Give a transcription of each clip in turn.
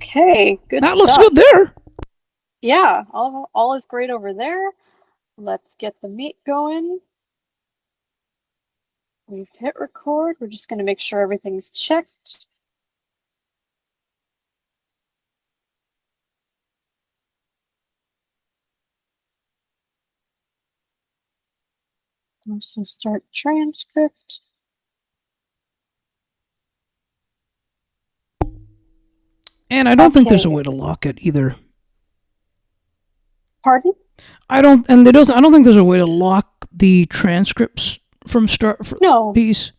Okay, good That looks good stuff. there. Yeah, all is great over there. Let's get the meet going. We've hit record. We're just going to make sure everything's checked. Also start transcript. And I don't think there's a Okay. way to lock it either. Pardon? I don't, and there doesn't. I don't think there's a way to lock the transcripts from start for No, piece.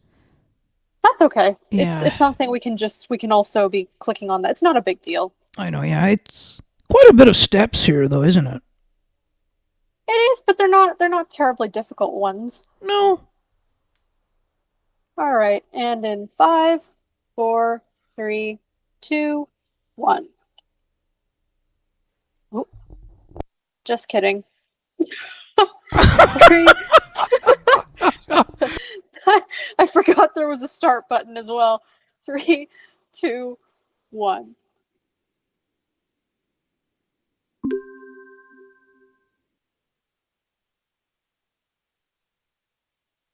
that's okay. It's Yeah, it's something we can also be clicking on that. It's not a big deal. I know. Yeah, it's quite a bit of steps here, though, isn't it? It is, but they're not terribly difficult ones. No. All right, and in 5, 4, 3, 2, 1. Oh, just kidding. Three. I forgot there was a start button as well. 3, 2, 1.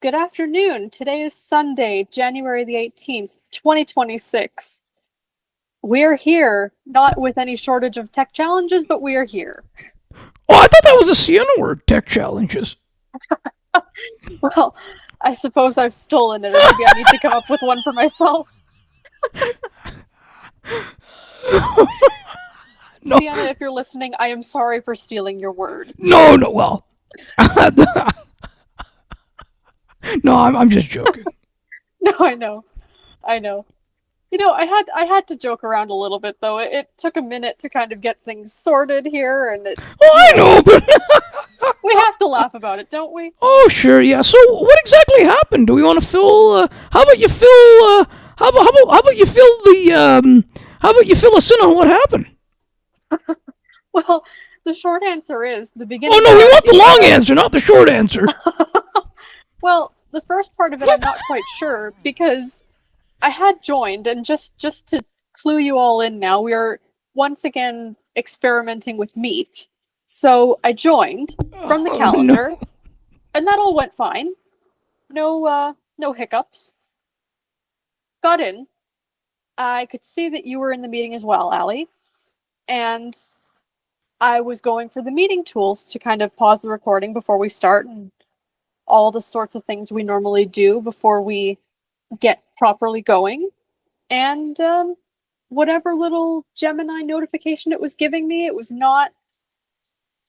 Good afternoon. Today is Sunday, January the 18th, 2026. We're here, not with any shortage of tech challenges, but we are here. Oh, I thought that was a Sienna word. Tech challenges. Well, I suppose I've stolen it, or maybe I need to come up with one for myself. No, Sienna, if you're listening, I am sorry for stealing your word. no, no. Well, no, I'm just joking. No, I know. I know. I had to joke around a little bit though. It took a minute to kind of get things sorted here, and Oh, I know, but we have to laugh about it, don't we? oh, sure, yeah. So, what exactly happened? Do we want to fill? How about you fill? How about you fill the? How about you fill us in on what happened? Well, the short answer is the Oh beginning no, we part want the is long that. answer, not the short answer. Well, the first part of it I'm not quite sure because I had joined, and just to clue you all in now, we are once again experimenting with Meet. So I joined from the Oh no. calendar, and that all went fine. No hiccups. Got in. I could see that you were in the meeting as well, Allie. And I was going for the meeting tools to kind of pause the recording before we start and all the sorts of things we normally do before we get properly going. And whatever little Gemini notification it was giving me, it was not.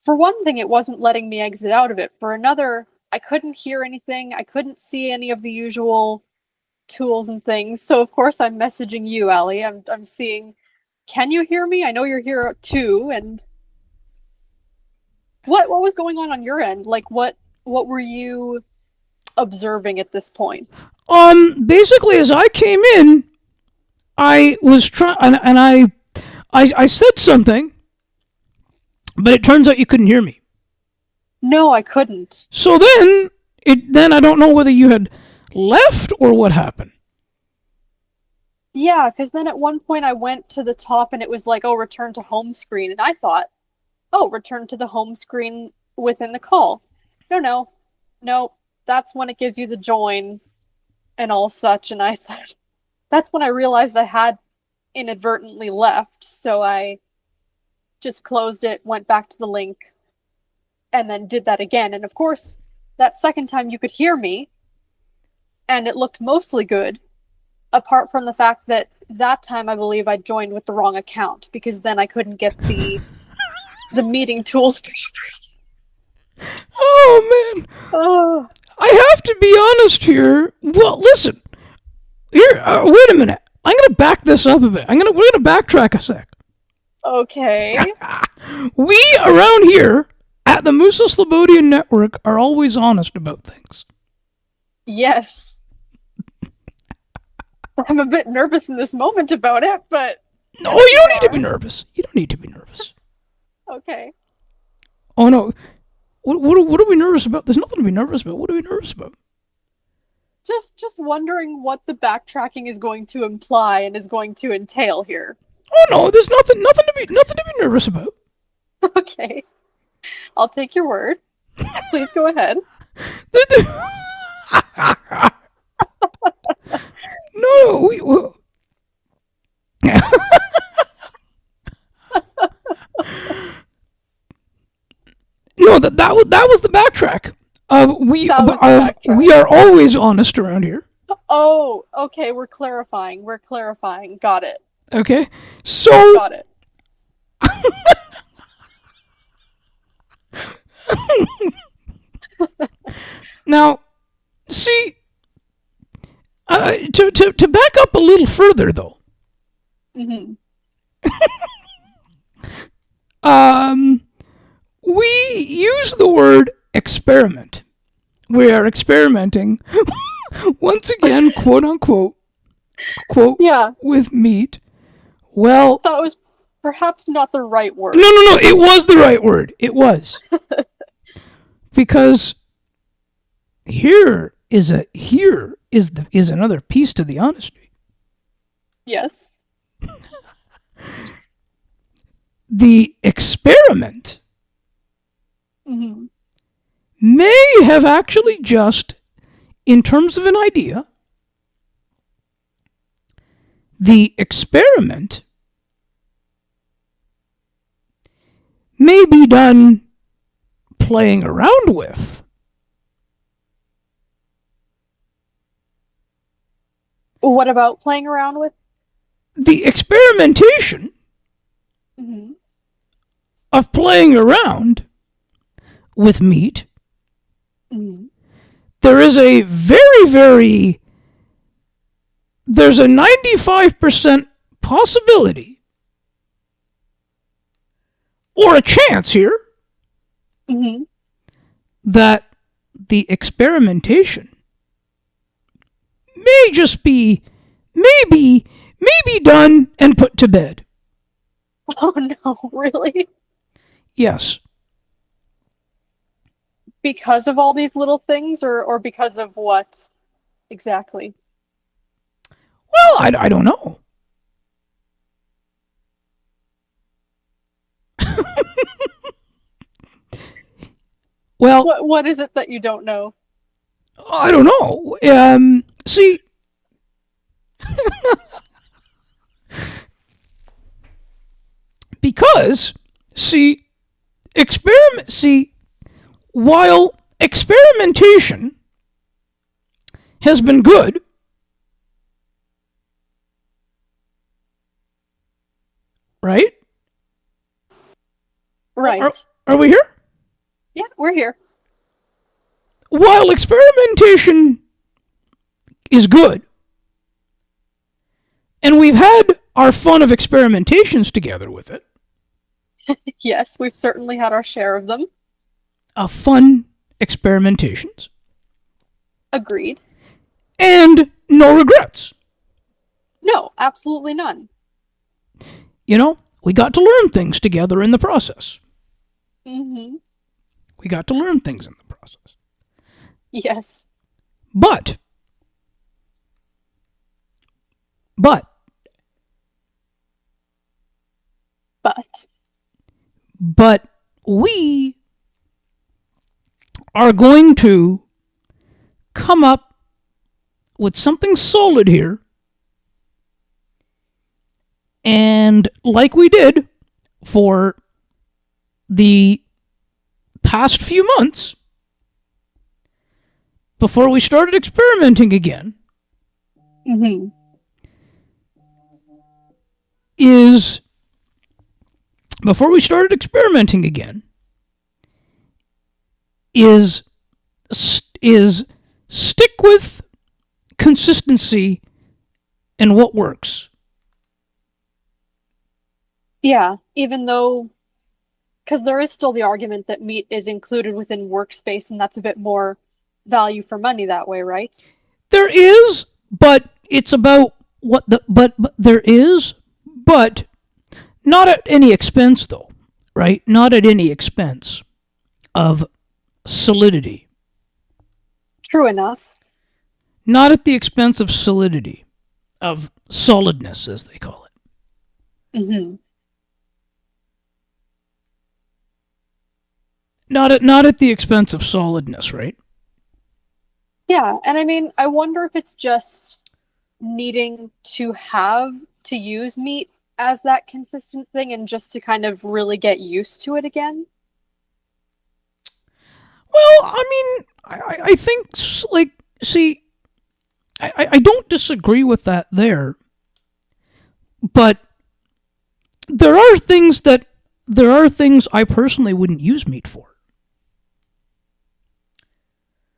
For one thing, it wasn't letting me exit out of it. For another, I couldn't hear anything. I couldn't see any of the usual tools and things. So of course I'm messaging you, Allie. I'm seeing, can you hear me? I know you're here too. And what was going on your end? Like what were you observing at this point? Basically, as I came in, I was trying, and I said something, but it turns out you couldn't hear me. No, I couldn't. So then I don't know whether you had left or what happened. Yeah, because then at one point I went to the top and it was like, oh, return to home screen. And I thought, oh, return to the home screen within the call. No, no, that's when it gives you the join and all such. And I said, that's when I realized I had inadvertently left. So I just closed it, went back to the link, and then did that again. And of course, that second time you could hear me, and it looked mostly good, apart from the fact that that time I believe I joined with the wrong account because then I couldn't get the meeting tools. Oh man, Oh, I have to be honest here. Well, listen, here. Wait a minute. I'm gonna back this up a bit. We're gonna backtrack a sec. okay. We around here at the Musa Slobodian Network are always honest about things. Yes. I'm a bit nervous in this moment about it, but No, yes, you we don't need to be are. nervous. You don't need to be nervous. Okay. Oh no. What are we nervous about? There's nothing to be nervous about. What are we nervous about? Just wondering what the backtracking is going to imply and is going to entail here. Oh no, there's nothing to be nervous about. Okay, I'll take your word. Please go ahead. No, no, that was the backtrack of That was the of backtrack. we are always honest around here. Oh, okay, we're clarifying. We're clarifying. Got it. Okay, so Got it. now see, to back up a little further though, Hmm. um, we use the word experiment. We are experimenting once again, quote unquote, quote Yeah, with meat. Well, that was perhaps not the right no, word. no, no. It was the right word. It was because here is another piece to the honesty. Yes. The experiment Hmm. may have actually just, in terms of an idea, the experiment may be done playing around with. What about playing around with? The experimentation Hmm. of playing around with meat, Hmm. there is a there's a 95% possibility or a chance here Hmm. that the experimentation may just be maybe done and put to bed. Oh no, really? Yes. Because of all these little things, or because of what exactly? Well, I don't know. Well, What is it that you don't know? I don't know. See, because see, experiment. See, while experimentation has been good, right? Are, Right. are we here? Yeah, we're here. While experimentation is good, and we've had our fun of experimentations together with it, Yes, we've certainly had our share of them. fun experimentations, Agreed. and no regrets. No, absolutely none. You know, we got to learn things together in the process. Hmm. We got to learn things in the process. Yes. But, but, But. but we are going to come up with something solid here. And like we did for the past few months, before we started experimenting again, Hmm. is before we started experimenting again, is stick with consistency and what works. Yeah, even though, because there is still the argument that meat is included within workspace, and that's a bit more value for money that way, right? There is, but it's about what the but there is, but not at any expense though, right? Not at any expense of solidity. True enough. Not at the expense of solidity, of solidness as they call it. Hmm. Not at the expense of solidness, right? Yeah, and I mean, I wonder if it's just needing to have to use meat as that consistent thing and just to kind of really get used to it again. Well, I mean, I think like see, I don't disagree with that there, but there are things that there are things I personally wouldn't use meat for.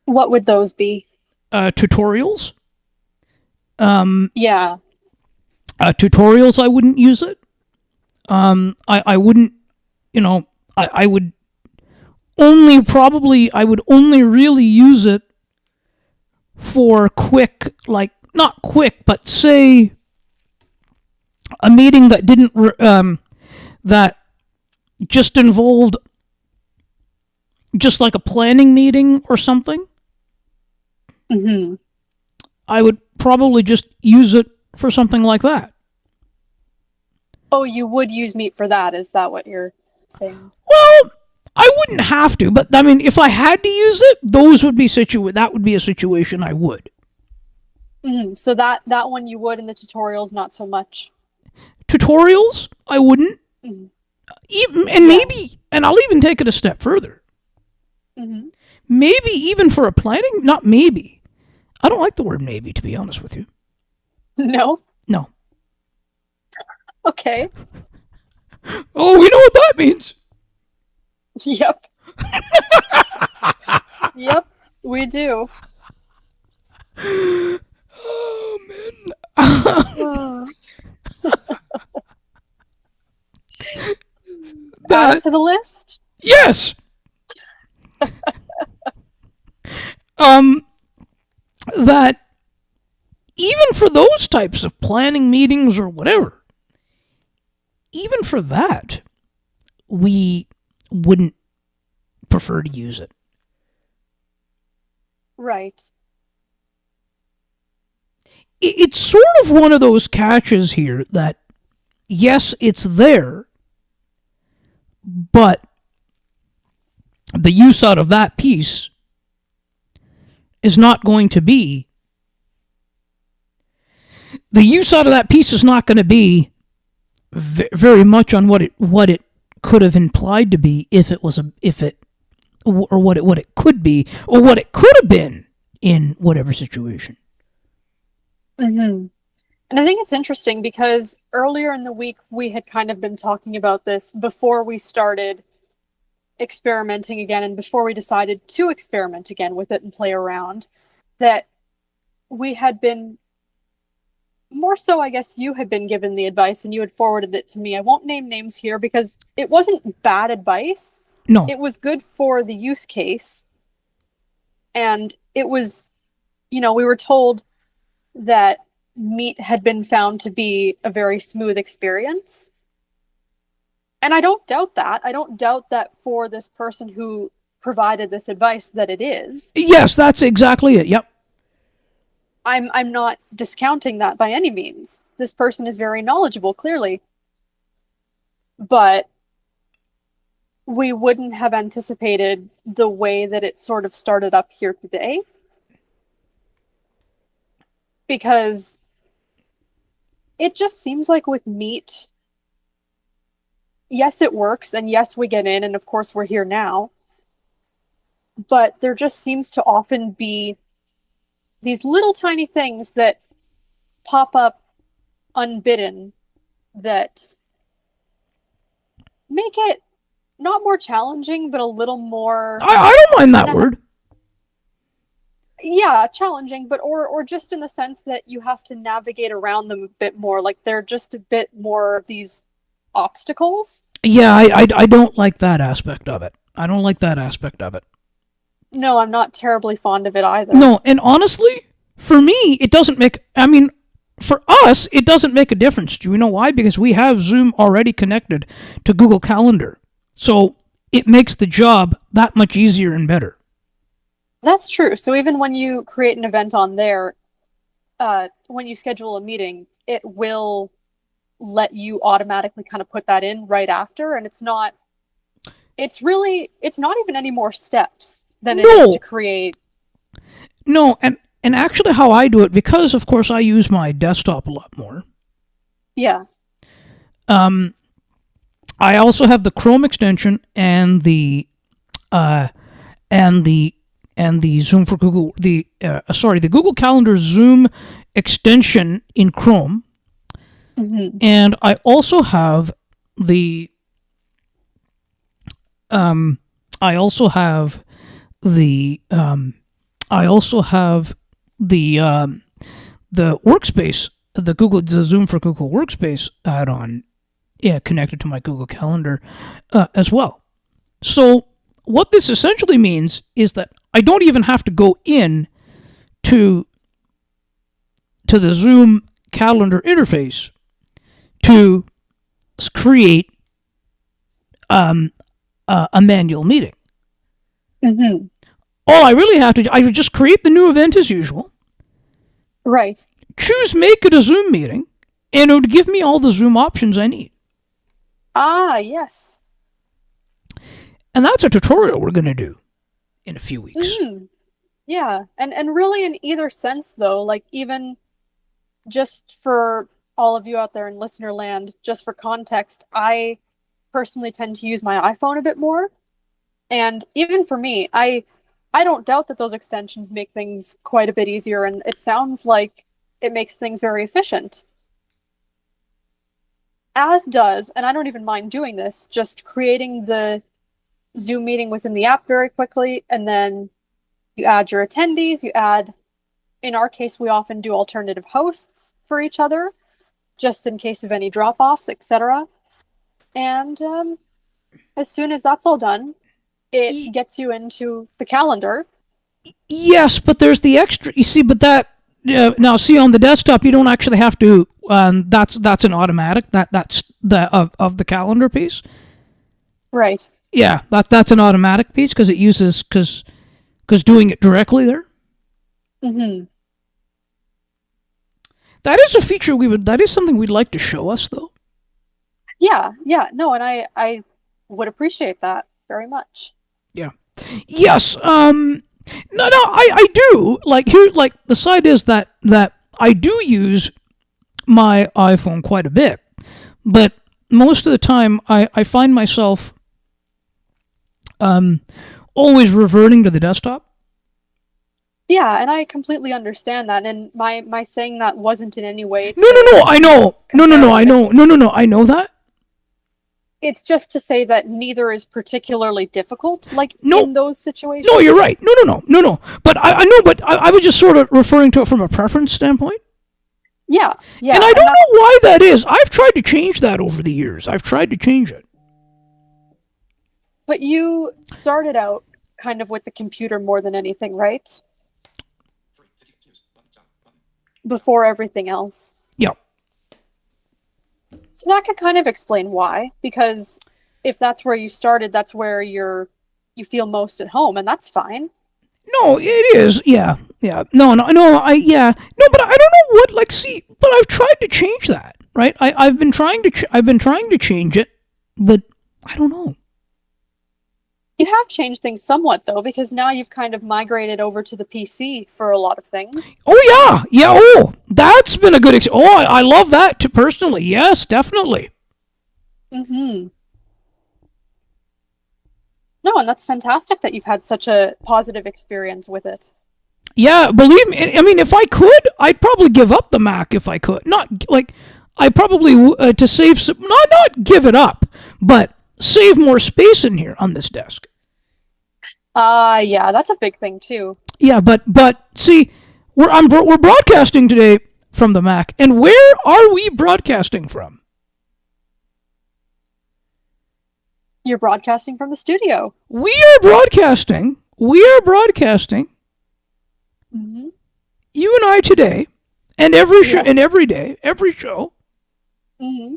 What would those be? Tutorials, um, Yeah. tutorials, I wouldn't use it. I wouldn't, I would I would only really use it for quick, like not quick, but say a meeting that didn't that just involved just like a planning meeting or something. Hmm. I would probably just use it for something like that. Oh, you would use meat for that. Is that what you're saying? Well, I wouldn't have to, but I mean, if I had to use it, that would be a situation I would. So that one you would in the tutorials, not so much. Tutorials, I wouldn't. Hmm. Even, and Yeah. maybe, and I'll even take it a step further. Hmm. Maybe even for a planning, not maybe. I don't like the word maybe, to be honest with you. No. No. Okay. Oh, we know what that means. Yep. Yep. We do. Oh, man. Uh, Add it That, to the list. yes. Um, that even for those types of planning meetings or whatever, even for that, we wouldn't prefer to use it. Right. It's sort of one of those catches here that, yes, it's there, but the use out of that piece is not going to be the use out of that piece is not going to be very much on what it could have implied to be if it was a if it or what it could be or what it could have been in whatever situation. Hmm. And I think it's interesting because earlier in the week we had kind of been talking about this before we started experimenting again and before we decided to experiment again with it and play around, that we had been more so, I guess you had been given the advice and you had forwarded it to me. I won't name names here because it wasn't bad advice. No, It was good for the use case. And it was, we were told that meat had been found to be a very smooth experience. And I don't doubt that. I don't doubt that for this person who provided this advice that it is. yes, that's exactly it. Yep. I'm not discounting that by any means. This person is very knowledgeable, clearly. But we wouldn't have anticipated the way that it sort of started up here today. Because it just seems like with meat, yes, it works, and yes, we get in, and of course, we're here now. But there just seems to often be these little tiny things that pop up unbidden that make it not more challenging, but a little more, I don't mind that and word. yeah, challenging, but or just in the sense that you have to navigate around them a bit more. Like they're just a bit more of these obstacles. Yeah, I don't like that aspect of it. I don't like that aspect of it. No, I'm not terribly fond of it either. No, and honestly, for me, it doesn't make. I mean, for us, it doesn't make a difference. Do you know why? Because we have Zoom already connected to Google Calendar, so it makes the job that much easier and better. That's true. So even when you create an event on there, when you schedule a meeting, it will let you automatically kind of put that in right after, and it's not even any more steps than it is to No, create. no, and actually, how I do it, because of course I use my desktop a lot more. Yeah. Um, I also have the Chrome extension and the uh, and the Zoom for Google the Google Calendar Zoom extension in Chrome, and I also have the I also have the I also have the workspace, the Zoom for Google Workspace add-on, connected to my Google Calendar as well. So what this essentially means is that I don't even have to go in to the Zoom calendar interface to create a manual meeting. Mm-hmm. All I really have to do, I would just create the new event as usual, Right. choose make it a Zoom meeting, and it would give me all the Zoom options I need. Ah, yes. And that's a tutorial we're going to do in a few weeks. Yeah. And really in either sense though, like even just for all of you out there in listener land, just for context, I personally tend to use my iPhone a bit more. And even for me, I don't doubt that those extensions make things quite a bit easier, and it sounds like it makes things very efficient. As does, and I don't even mind doing this, just creating the Zoom meeting within the app very quickly, and then you add your attendees, in our case, we often do alternative hosts for each other, just in case of any drop-offs, etc. And as soon as that's all done, it gets you into the calendar. Yes, but there's the extra. You see, but that now see on the desktop you don't actually have to. That's an automatic. That's the of the calendar piece. Right. Yeah, that's an automatic piece because it uses because doing it directly there. Mm-hmm. That is a feature that is something we'd like to show us though. Yeah, no, and I would appreciate that very much. Yeah. Yes. No, I do. Like here, like the side is that I do use my iPhone quite a bit, but most of the time I find myself always reverting to the desktop. Yeah, and I completely understand that. And my saying that wasn't in any way No, to I know. No, I compare. know. No, I know that. It's just to say that neither is particularly difficult, like No, in those situations. no, you're right. No. But I know, but I was just sort of referring to it from a preference standpoint. Yeah, And I don't that's know why that is. I've tried to change that over the years. I've tried to change it. but you started out kind of with the computer more than anything, right? Before everything else. Yeah. So that could kind of explain why, because if that's where you started, that's where you feel most at home, and that's fine. No, it is. Yeah. No. No, but I don't know what. Like, see, but I've tried to change that. Right. I've been trying to. I've been trying to change it, but I don't know. You have changed things somewhat though, because now you've kind of migrated over to the PC for a lot of things. Oh yeah. Oh, that's been a good. Oh, I love that too, personally. Yes, definitely. Mm-hmm. No, and that's fantastic that you've had such a positive experience with it. Yeah, believe me. I mean, if I could, I'd probably give up the Mac if I could. Not like I probably to save some, not give it up, but save more space in here on this desk. Yeah, that's a big thing too. Yeah, but see, we're broadcasting today from the Mac, and where are we broadcasting from? You're broadcasting from the studio. We are broadcasting. Mm-hmm. You and I today, and every show, Yes. and every show, Mm-hmm.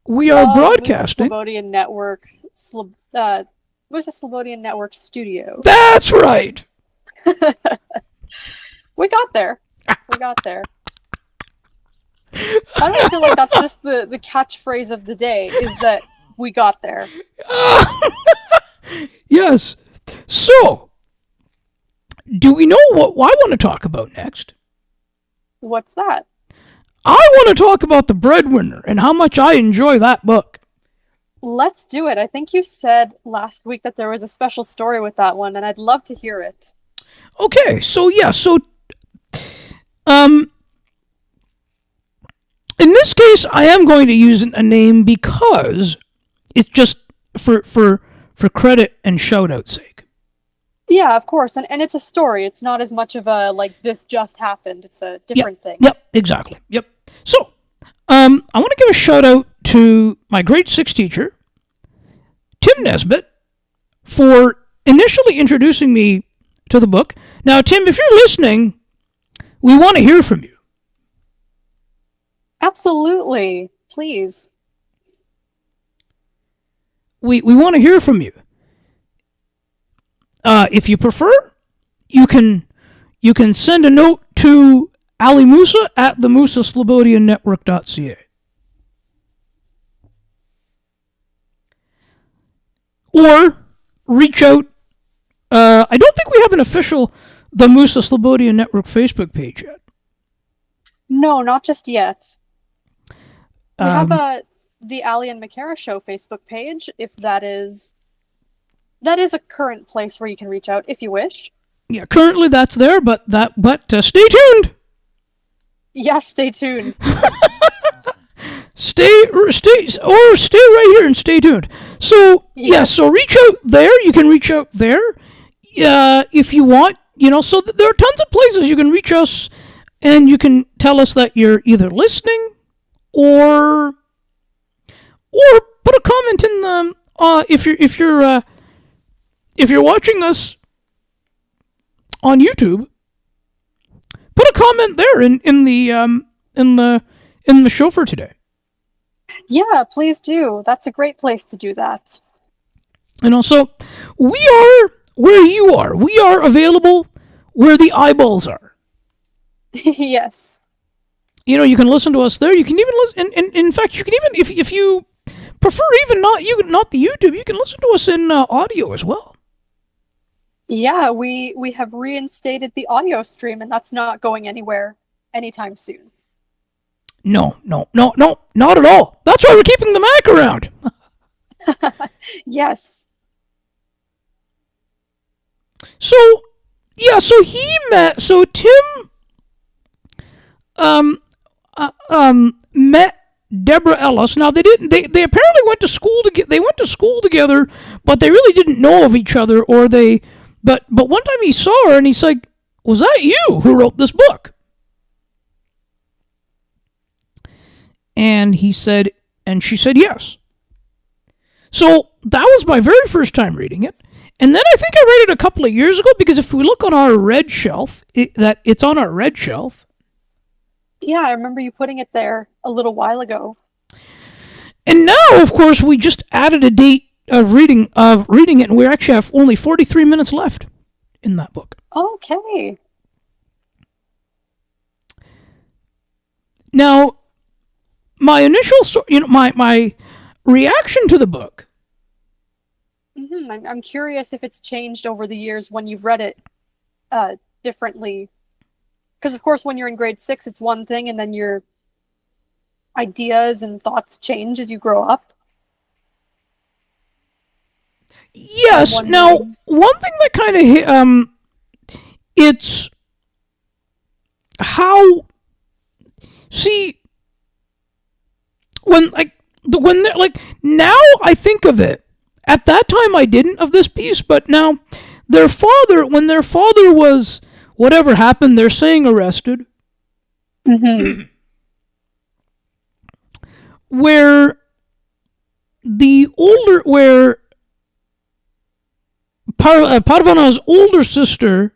we are broadcasting. Slobodian Network. Was the Slobodian Network studio? That's right. We got there. We got there. I don't feel like that's just the catchphrase of the day, is that we got there. Yes. So, do we know what I want to talk about next? What's that? I want to talk about The Breadwinner and how much I enjoy that book. Let's do it. I think you said last week that there was a special story with that one, and I'd love to hear it. Okay, so um in this case I am going to use a name because it's just for credit and shout out sake. Yeah, of course. And it's a story. It's not as much of a, like, this just happened. It's a different thing. Yep, exactly. Yep. So, I want to give a shout out to my grade 6 teacher, Tim Nesbitt, for initially introducing me to the book. Now, Tim, if you're listening, we want to hear from you. Absolutely. Please. We want to hear from you. If you prefer, you can send a note to Ali Musa at the MusaSlobodianNetwork.ca. Or reach out. I don't think we have an official The Musa Slobodian Network Facebook page yet. No, not just yet. We have the Ali and Makara Show Facebook page, if that is a current place where you can reach out if you wish. Yeah, currently that's there, but stay tuned. Yeah, stay tuned. Stay right here and stay tuned. So Yes. so reach out there. You can reach out there, if you want. So there are tons of places you can reach us, and you can tell us that you're either listening or put a comment in the if you're watching us on YouTube. Put a comment there in the show for today. Yeah, please do. That's a great place to do that. And also, we are where you are. We are available where the eyeballs are. Yes. You can listen to us there. You can even listen, and in fact, you can even, if you prefer, even not the YouTube, you can listen to us in audio as well. Yeah, we have reinstated the audio stream, and that's not going anywhere anytime soon. No, not at all. That's why we're keeping the Mac around. Yes. So Tim met Deborah Ellis. Now they didn't. They apparently went to school together. They went to school together, but they really didn't know of each other. But one time he saw her and he's like, "Was that you who wrote this book?" And she said, yes. So that was my very first time reading it. And then I think I read it a couple of years ago, because if we look on our red shelf, it's on our red shelf. Yeah, I remember you putting it there a little while ago. And now, of course, we just added a date of reading it, and we actually have only 43 minutes left in that book. Okay. Now, my initial, my reaction to the book. I'm curious if it's changed over the years when you've read it differently. Because, of course, when you're in grade 6, it's one thing, and then your ideas and thoughts change as you grow up. Yes. Now, one thing that kind of it's how, see, when now I think of it. At that time I didn't, of this piece, but now when their father was, whatever happened, they're saying arrested. Mm-hmm. where Parvana's older sister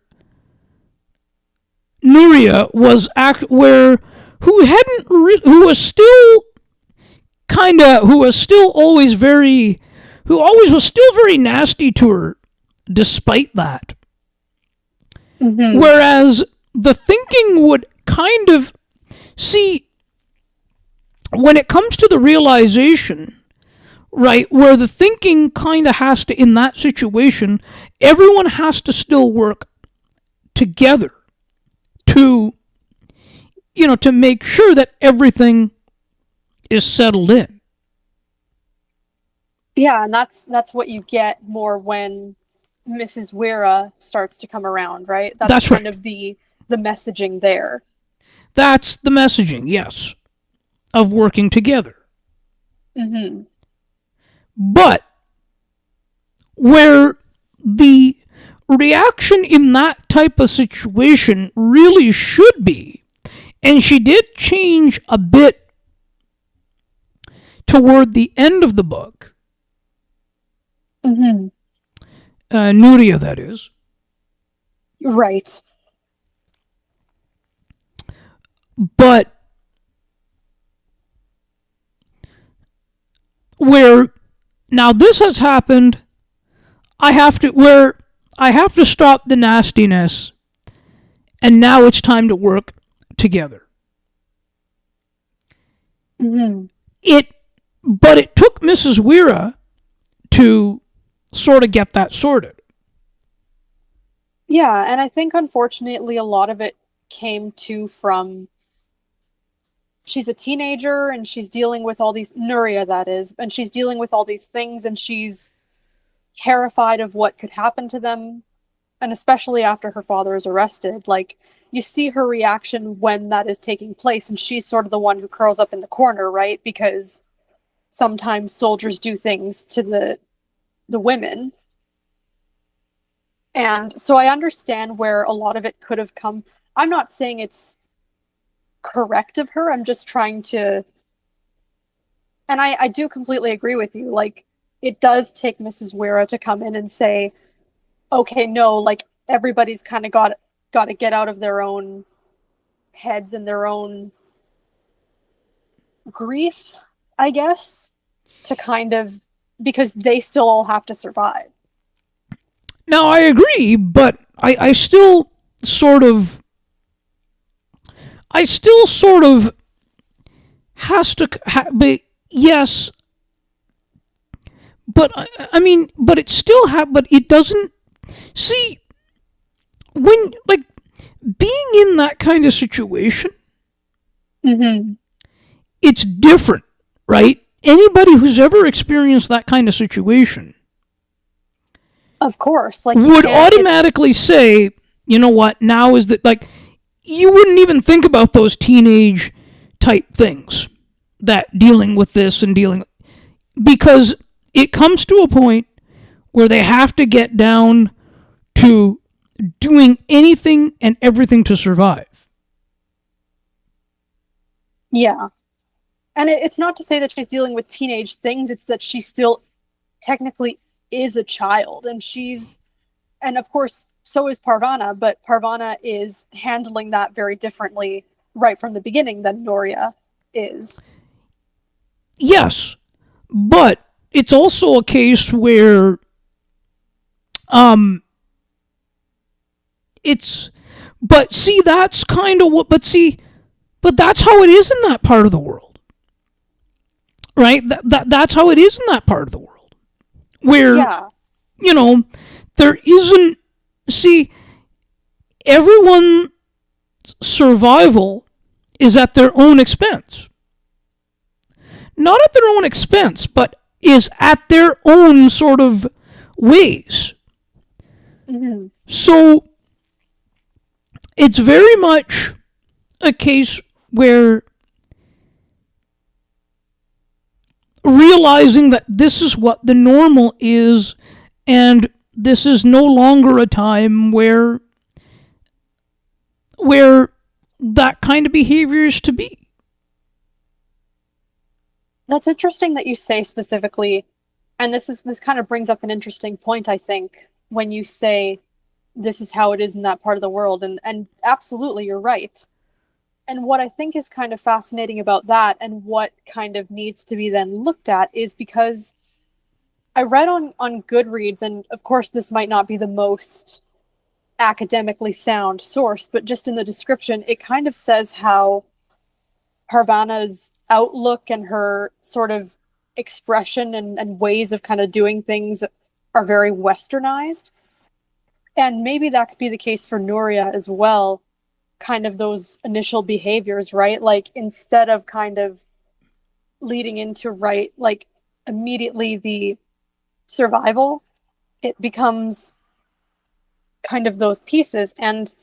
Nuria was was still very nasty to her despite that. Mm-hmm. Whereas the thinking would kind of see, when it comes to the realization, right, where the thinking kind of has to, in that situation, everyone has to still work together to, to make sure that everything is settled in. Yeah, and that's what you get more when Mrs. Wera starts to come around, right? That's That's kind right. of the messaging there. That's the messaging, yes, of working together. Hmm. But where the reaction in that type of situation really should be, and she did change a bit toward the end of the book, Hmm. Nuria, that is, Right. but where now this has happened, I have to stop the nastiness, and now it's time to work together. Hmm. It, but it took Mrs. Wera to sort of get that sorted. Yeah, and I think unfortunately a lot of it came to from she's a teenager and she's dealing with all these Nuria that is, and she's dealing with all these things and she's terrified of what could happen to them, and especially after her father is arrested, like you see her reaction when that is taking place and she's sort of the one who curls up in the corner, right? Because sometimes soldiers do things to the women. And so I understand where a lot of it could have come. I'm not saying it's correct of her. I'm just trying to, and I do completely agree with you. Like, it does take Mrs. Wera to come in and say, okay, no, like everybody's kind of got to get out of their own heads and their own grief, I guess, to kind of because they still all have to survive. Now I agree, but I still sort of, I still sort of has to, but yes, but I mean, but it still but it doesn't, see, when, like, being in that kind of situation, Mm-hmm. it's different, right? Anybody who's ever experienced that kind of situation Of course, like you would can't. It's automatically say, you know what, now is the, like, you wouldn't even think about those teenage type things, that dealing with this and dealing, because it comes to a point where they have to get down to doing anything and everything to survive. yeah, and it's not to say that she's dealing with teenage things. It's that she still technically is a child, and and of course, so is Parvana, but Parvana is handling that very differently right from the beginning than Noria is. Yes, but it's also a case where um it's, but see, that's kind of what, but see, but that's how it is in that part of the world, right? That's how it is in that part of the world where, Yeah. you know, there isn't, see, everyone's survival is at their own expense. Not at their own expense, but is at their own sort of ways. Hmm. So it's very much a case where realizing that this is what the normal is, and this is no longer a time where that kind of behavior is to be. That's interesting that you say specifically, and this kind of brings up an interesting point, I think, when you say this is how it is in that part of the world, and absolutely you're right. And what I think is kind of fascinating about that and what kind of needs to be then looked at is because I read on Goodreads, and of course this might not be the most academically sound source, but just in the description, it kind of says how Parvana's outlook and her sort of expression and ways of kind of doing things are very westernized. And maybe that could be the case for Nuria as well, kind of those initial behaviors, right? Like instead of kind of leading into right, like immediately the survival, it becomes kind of those pieces. And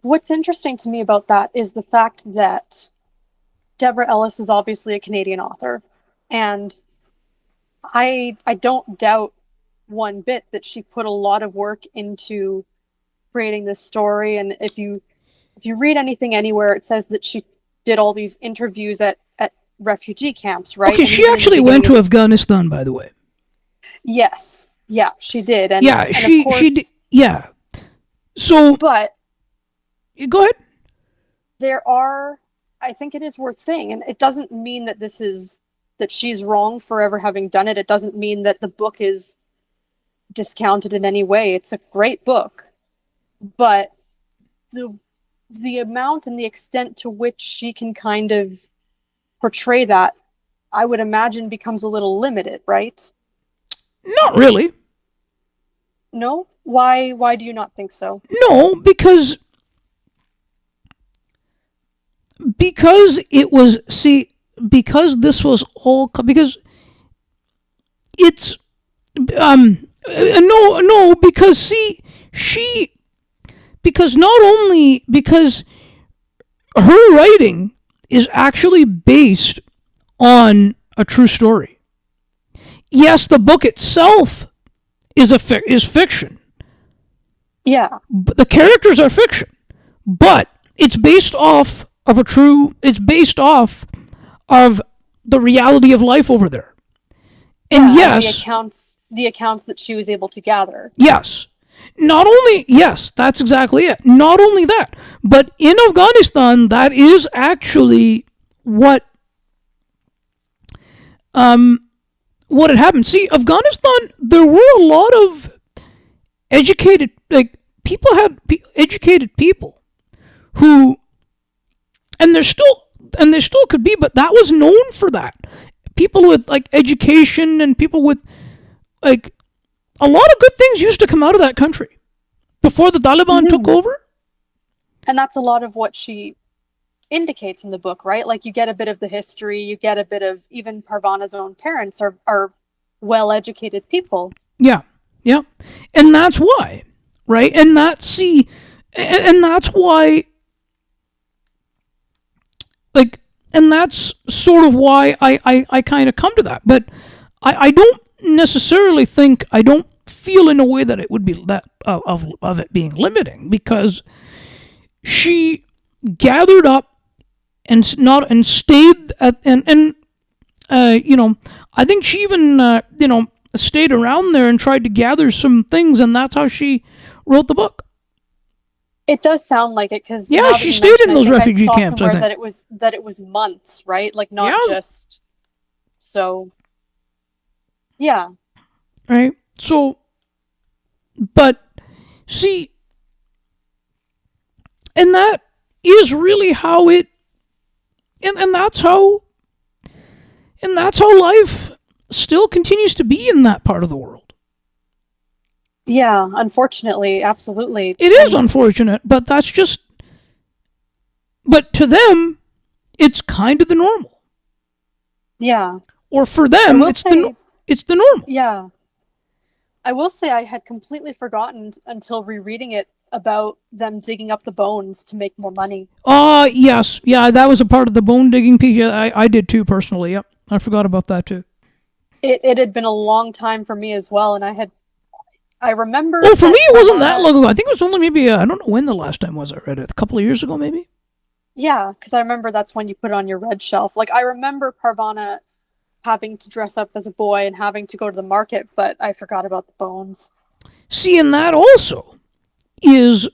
what's interesting to me about that is the fact that Deborah Ellis is obviously a Canadian author, and I don't doubt one bit that she put a lot of work into creating this story. And if you read anything anywhere, it says that she did all these interviews at refugee camps, right? Okay, And she actually went to Afghanistan, by the way. Yes, yeah, she did, and Yeah, and she of course, she did, yeah. So but go ahead. there are, I think it is worth saying, and it doesn't mean that that she's wrong for ever having done it. It doesn't mean that the book is discounted in any way. It's a great book, but the amount and the extent to which she can kind of portray that, I would imagine, becomes a little limited, right? Not really. No? Why do you not think so? No, because it was because this was all because it's no because she because not only because her writing is actually based on a true story. Yes, the book itself is fiction. Yeah. But the characters are fiction, but it's based off of it's based off of the reality of life over there. And Yeah, yes, the accounts that she was able to gather. yes. Not only, yes, that's exactly it. Not only that, but in Afghanistan, that is actually what had happened. See, Afghanistan, there were a lot of educated, educated people who, and there still could be, but that was known for that. People with like education and people with like a lot of good things used to come out of that country before the Taliban took over. And that's a lot of what she indicates in the book, right? Like you get a bit of the history, you get a bit of even Parvana's own parents are well-educated people. Yeah, yeah. And that's why, right? And that's why, like, and that's sort of why I kind of come to that. But I don't necessarily think, I don't feel in a way that it would be that of it being limiting, because she gathered up and stayed at, I think she even stayed around there and tried to gather some things, and that's how she wrote the book. It does sound like it, because she stayed in those refugee camps. I think that it was months, right? Like not just so. Yeah. Right. So, but see, and that is really how it, and that's how life still continues to be in that part of the world. Yeah, unfortunately, absolutely. It is unfortunate, but that's just, but to them, it's kind of the normal. Yeah. Or for them, it's the normal. Yeah. I will say I had completely forgotten until rereading it about them digging up the bones to make more money. Yes. Yeah, that was a part of the bone digging piece. Yeah, I did too, personally. Yep. I forgot about that too. It had been a long time for me as well, and I remember... Well, for me, it wasn't that long ago. I think it was only maybe, I don't know when the last time was I read it. A couple of years ago, maybe? Yeah, because I remember that's when you put it on your red shelf. Like, I remember Parvana having to dress up as a boy and having to go to the market, but I forgot about the bones. See, and that also is...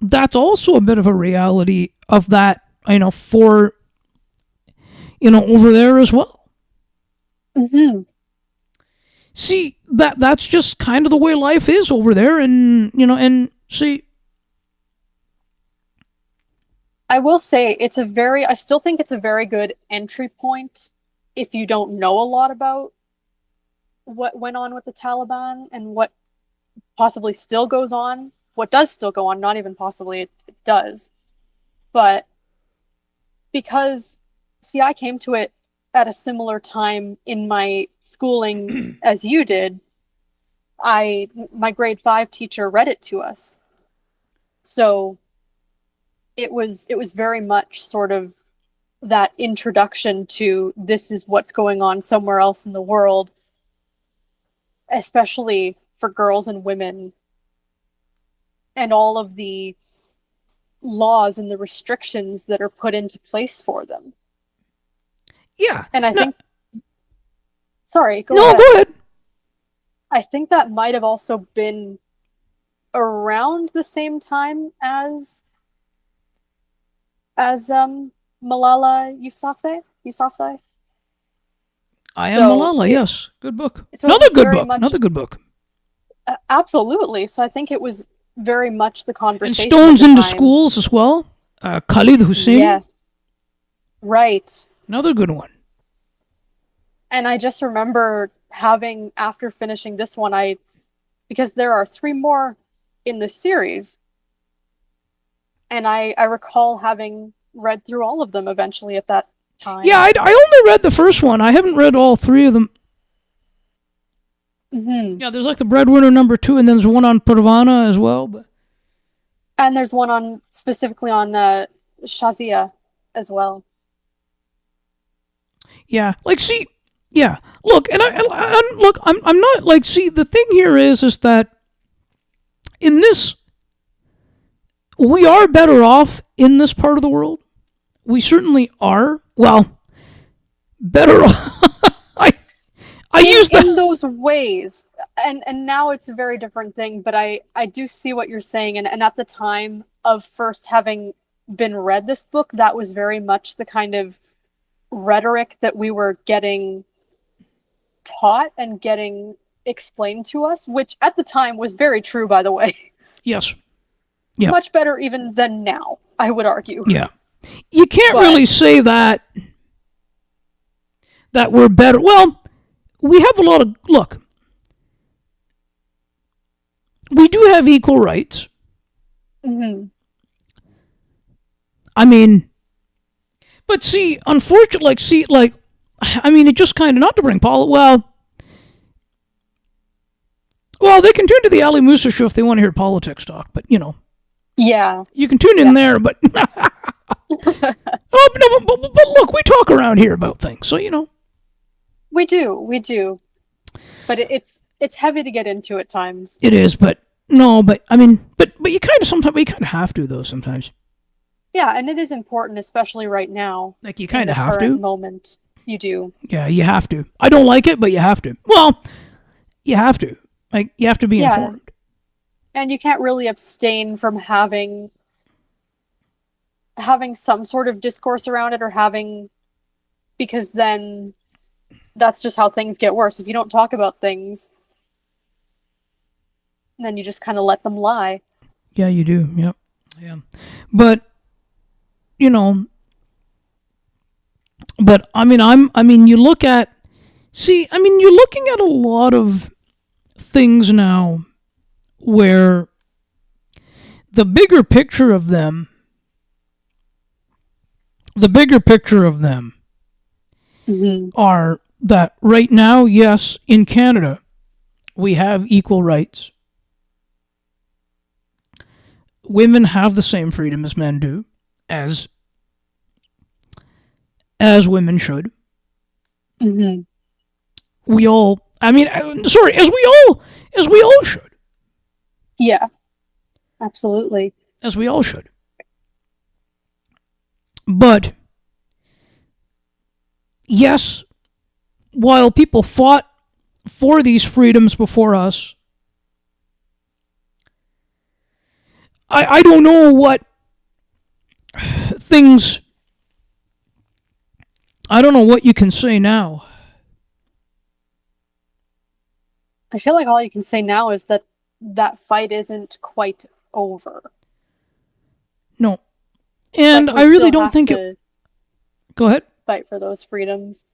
That's also a bit of a reality of that, for, over there as well. Mm-hmm. See, that's just kind of the way life is over there, and see, I will say I still think it's a very good entry point if you don't know a lot about what went on with the Taliban and what possibly still goes on, what does still go on, not even possibly, it does. But because, see, I came to it at a similar time in my schooling as you did. My grade 5 teacher read it to us. So it was very much sort of that introduction to this is what's going on somewhere else in the world, especially for girls and women, and all of the laws and the restrictions that are put into place for them. Yeah. And I No, think, sorry, go no, ahead. go ahead. I think that might have also been around the same time as Malala Yousafzai. I Am So Malala, it yes. Good book. so it Another was good very book. much Another good book. absolutely. So I think it was very much the And conversation at Stones the into time. Schools as well. Khalid Yeah, Husseini, right. another good one. And I just remember having after finishing this one, I because there are three more in the series, and I recall having read through all of them eventually at that Yeah, time. I only read the first one. I haven't read all three of them. Hmm. Yeah, there's like the Breadwinner number 2, and then there's one on Parvana as well. But And there's one on specifically on Shazia as well. yeah, like see, yeah. Look, and look, I'm not like see. The thing here is that in this, we are better off in this part of the world. We certainly are. Well, better off. I I in use in the those ways, and now it's a very different thing, but I do see what you're saying, and at the time of first having been read this book, that was very much the kind of rhetoric that we were getting taught and getting explained to us, which at the time was very true, by the way. yes, yeah, Much better even than now, I would argue. yeah. You can't But really say that we're better. Well, we have a lot of look. We do have equal rights. mhm, I mean, but see, unfortunately, I mean, it just kind of not to bring Paul. Well, they can tune to the Ali Musa show if they want to hear politics talk. But yeah, you can tune in yeah. there. But oh, no, but look, we talk around here about things, so We do. But it's heavy to get into at times. it is. But no, but I mean, but you kind of sometimes you kind of have to though sometimes. Yeah, and it is important, especially right now Like you in kind the of have current to. moment. You do. Yeah, you have to. I don't like it, but you have to. Well, you have to. Like you have to be Yeah, informed. and you can't really abstain from having some sort of discourse around it or having because then that's just how things get worse. If you don't talk about things, then you just kind of let them lie. Yeah, you do. Yep. Yeah. But you know, but I mean, I mean, you look at. See, I mean, you're looking at a lot of things now where the bigger picture of them, the bigger picture of them Hmm. are that right now, yes, in Canada, we have equal rights. Women have the same freedom as men do, as women should. Hmm. We all, I mean, sorry, as we all should, Yeah, absolutely. as we all should. But yes, while people fought for these freedoms before us, I don't know what things, I don't know what you can say now. I feel like all you can say now is that that fight isn't quite over. No, But And we I really still don't have think it. to Go ahead. fight for those freedoms.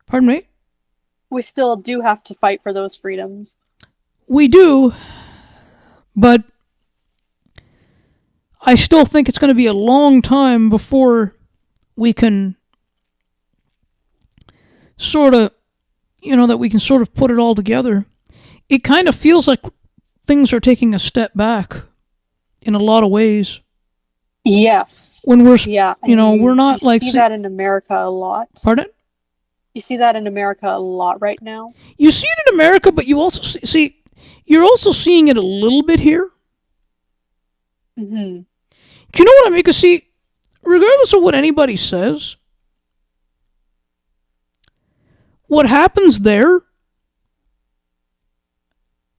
Pardon me. We still do have to fight for those freedoms. We do, but I still think it's going to be a long time before we can sort of, that we can sort of put it all together. It kind of feels like things are taking a step back in a lot of ways. Yes. When we're, Yeah. we're not you like. see that in America a lot. Pardon? You see that in America a lot right now. You see it in America, but you also see you're also seeing it a little bit here. Mm-hmm. Do you know what I mean? Because see, regardless of what anybody says, what happens there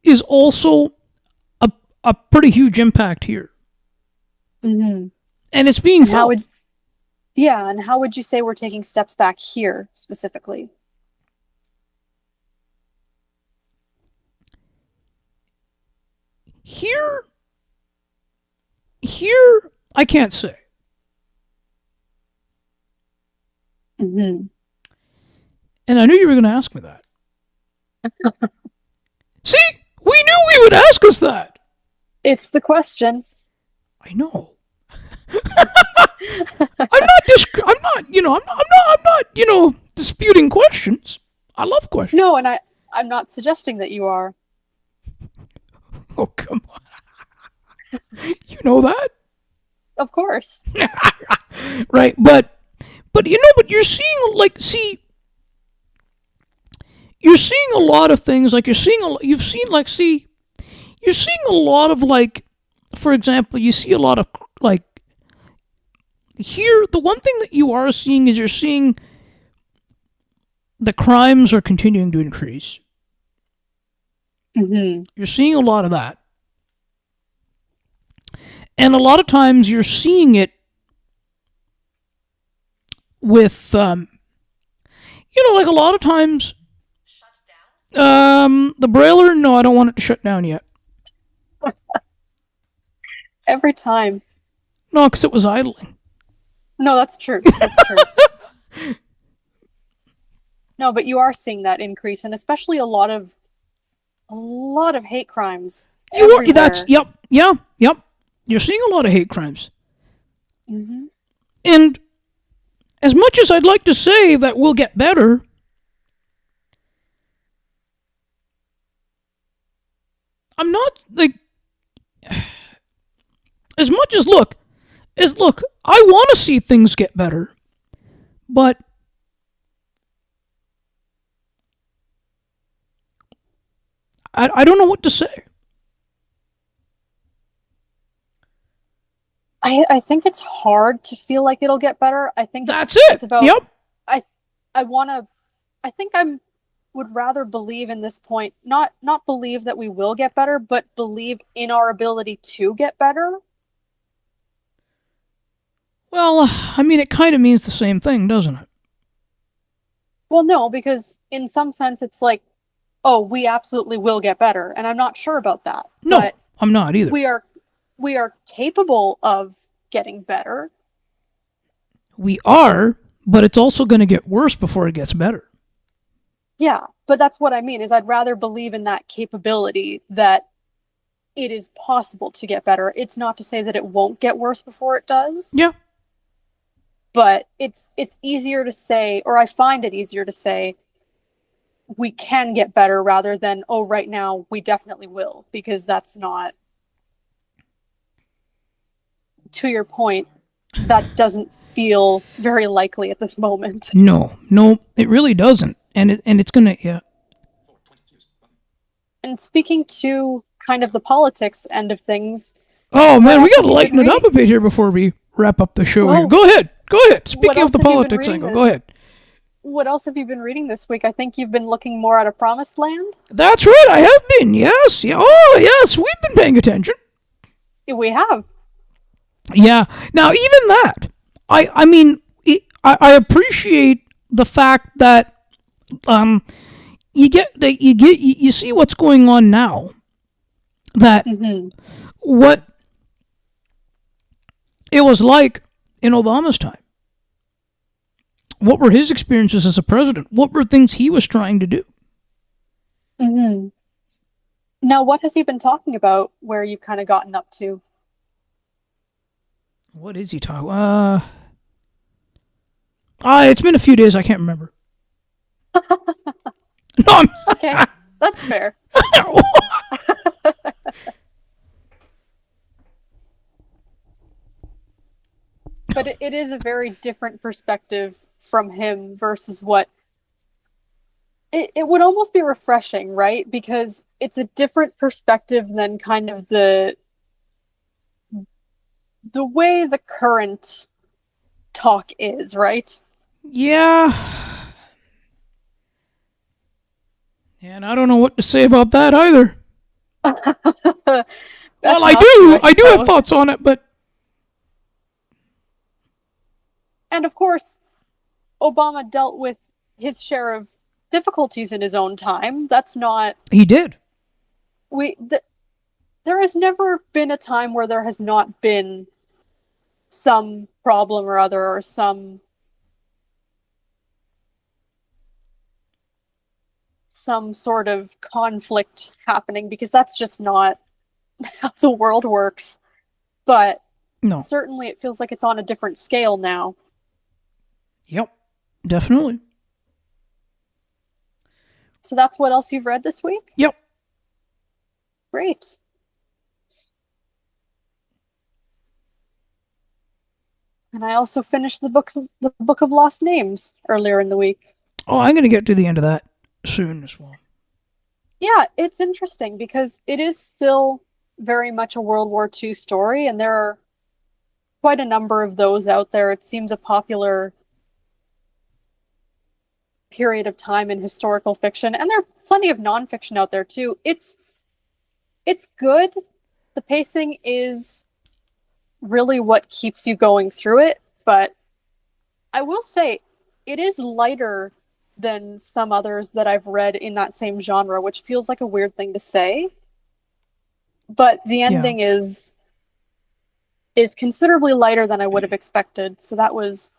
is also a pretty huge impact here. Mm-hmm. And it's being felt. And how would you say we're taking steps back here specifically? Here, I can't say. Mm-hmm. And I knew you were going to ask me that. See, we knew we would ask us that. It's the question. I know. I'm not disputing questions. I love questions. No, and I'm not suggesting that you are. Oh, come on. You know that? Of course. Right, but you're seeing you're seeing a lot of things, like you're seeing a lot of, like, for example, you see a lot of, like, here, the one thing that you are seeing is you're seeing the crimes are continuing to increase. Mm-hmm. You're seeing a lot of that. And a lot of times you're seeing it with, like a lot of times, the broiler, no, I don't want it to shut down yet. Every time. No, because it was idling. No, that's true. That's true. No, but you are seeing that increase, and especially a lot of hate crimes. Yep. You're seeing a lot of hate crimes. Mm-hmm. And as much as I'd like to say that we'll get better, I'm not, like, as much as look, I want to see things get better, but I don't know what to say. I think it's hard to feel like it'll get better. I think That's it. It's about. Yep. I think I would rather believe in this point, not believe that we will get better, but believe in our ability to get better. Well, I mean, it kind of means the same thing, doesn't it? Well, no, because in some sense it's like, oh, we absolutely will get better, and I'm not sure about that. No, but I'm not either. we are capable of getting better. We are, but it's also going to get worse before it gets better. Yeah, but that's what I mean, is I'd rather believe in that capability, that it is possible to get better. It's not to say that it won't get worse before it does. Yeah. But it's easier to say, or I find it easier to say, we can get better rather than, oh, right now we definitely will, because that's not, to your point, that doesn't feel very likely at this moment. No, it really doesn't. And it's going to, yeah. And speaking to kind of the politics end of things. Oh, man, we got to lighten it up a bit here before we wrap up the show here. Go ahead. Speaking of the politics angle, go ahead. What else have you been reading this week? I think you've been looking more at A Promised Land. That's right, I have been, yes. Yeah. Oh, yes, we've been paying attention. We have. Yeah. Now, even that, I mean, I appreciate the fact that you see what's going on now. That what it was like in Obama's time? What were his experiences as a president? What were things he was trying to do? Hmm. Now, what has he been talking about where you've kind of gotten up to? What is he talking? It's been a few days. I can't remember. No, Okay, that's fair. But it is a very different perspective from him versus what it would almost be refreshing, right? Because it's a different perspective than kind of the way the current talk is, right? yeah. And I don't know what to say about that either. Well, I Best not to, do. I do have suppose. thoughts on it, but And of course, Obama dealt with his share of difficulties in his own time. That's not he did. we th there has never been a time where there has not been some problem or other or some sort of conflict happening because that's just not how the world works. But No. certainly it feels like it's on a different scale now. Yep. Definitely. So that's what else you've read this week? Yep. Great. And I also finished the Book of Lost Names earlier in the week. Oh, I'm going to get to the end of that soon as well. Yeah, it's interesting because it is still very much a World War II story, and there are quite a number of those out there. It seems a popular period of time in historical fiction, and there are plenty of nonfiction out there too. It's good. The pacing is really what keeps you going through it, but I will say it is lighter than some others that I've read in that same genre, which feels like a weird thing to say. But the ending is considerably lighter than I would have expected, so that was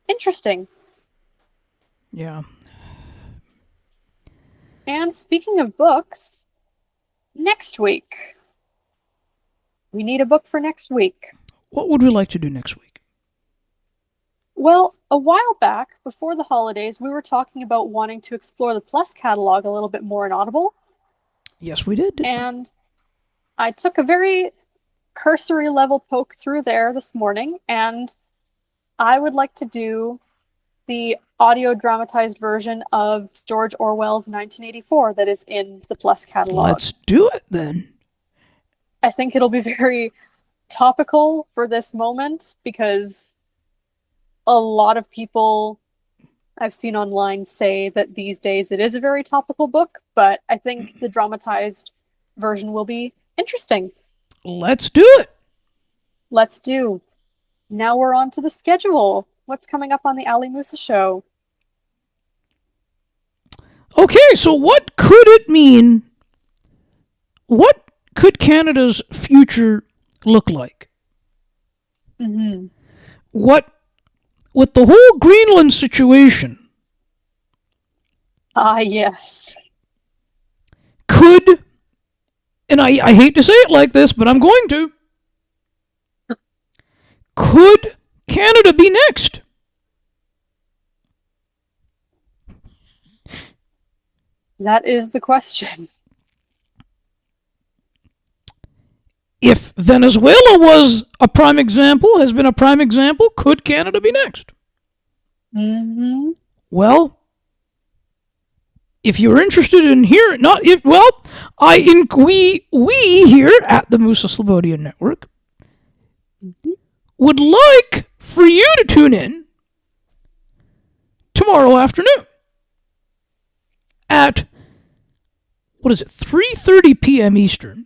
interesting. Yeah. And speaking of books, next week. We need a book for next week. What would we like to do next week? Well, a while back, before the holidays, we were talking about wanting to explore the Plus catalog a little bit more in Audible. Yes, we did. And I took a very cursory level poke through there this morning, and I would like to do the audio dramatized version of George Orwell's 1984 that is in the Plus catalog. Let's do it then. I think it'll be very topical for this moment because a lot of people I've seen online say that these days it is a very topical book, but I think the dramatized version will be interesting. Let's do it. Let's do. Now we're on to the schedule. What's coming up on the Ali Musa show? Okay, so what could it mean? What could Canada's future look like? Mm-hmm. What, with the whole Greenland situation, Yes. could, and I hate to say it like this, but I'm going to, could Canada be next? That is the question. If Venezuela was a prime example, has been a prime example, could Canada be next? Mm-hmm. Well, if you're interested in hearing, we here at the Musa Slobodian Network would like for you to tune in tomorrow afternoon at 3:30 p.m. Eastern,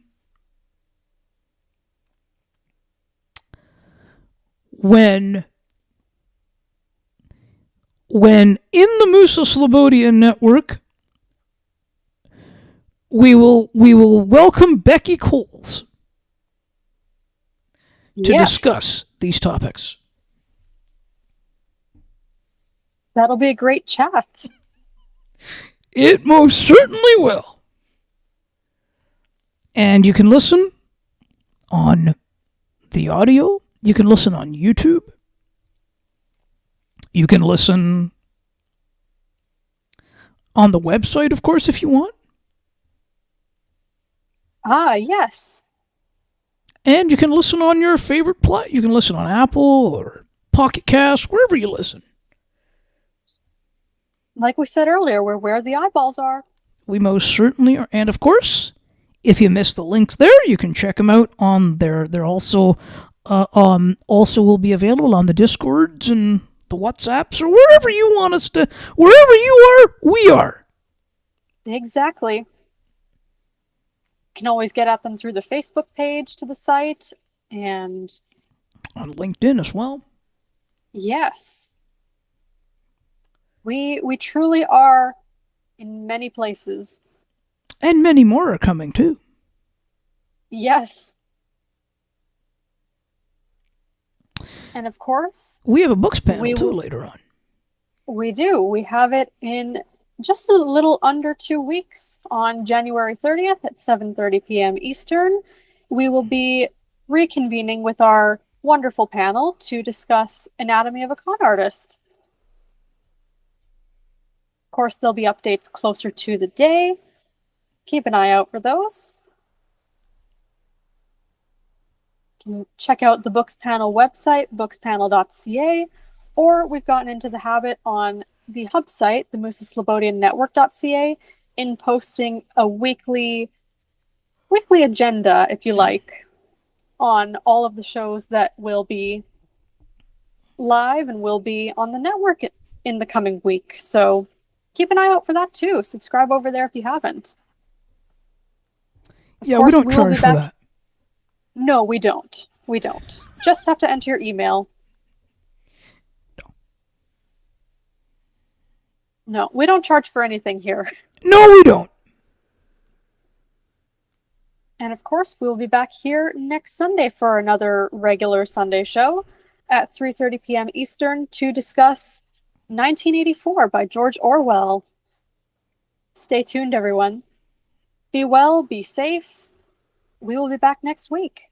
when in the Musa Slobodian Network we will welcome Becky Coles to discuss these topics. That'll be a great chat. It most certainly will. And you can listen on the audio. You can listen on YouTube. You can listen on the website, of course, if you want. Ah, yes. And you can listen on your favorite play. You can listen on Apple or Pocket Cast, wherever you listen. Like we said earlier, we're where the eyeballs are. We most certainly are. And of course, if you missed the links there, you can check them out on there. They're also will be available on the Discords and the WhatsApps or wherever you want us to. Wherever you are, we are. Exactly. Can always get at them through the Facebook page to the site and On LinkedIn as well. yes. We truly are in many places. And many more are coming too. Yes. And of course, We have a books panel we too will, later on. we do. We have it in just a little under 2 weeks on January 30th at 7:30 p.m. Eastern. We will be reconvening with our wonderful panel to discuss Anatomy of a Con Artist. Of course, there'll be updates closer to the day. Keep an eye out for those. You can check out the Books Panel website, bookspanel.ca, or we've gotten into the habit on the hub site, the MooseSlobodian in posting a weekly agenda, if you like, on all of the shows that will be live and will be on the network in the coming week. So keep an eye out for that too. Subscribe over there if you haven't. Of Yeah, course, we don't will charge be for back. that. No, we don't. We don't. Just have to enter your email. No, we don't charge for anything here. No, we don't. And of course, we will be back here next Sunday for another regular Sunday show at 3:30 p.m. Eastern to discuss 1984 by George Orwell. Stay tuned, everyone. Be well, be safe. We will be back next week.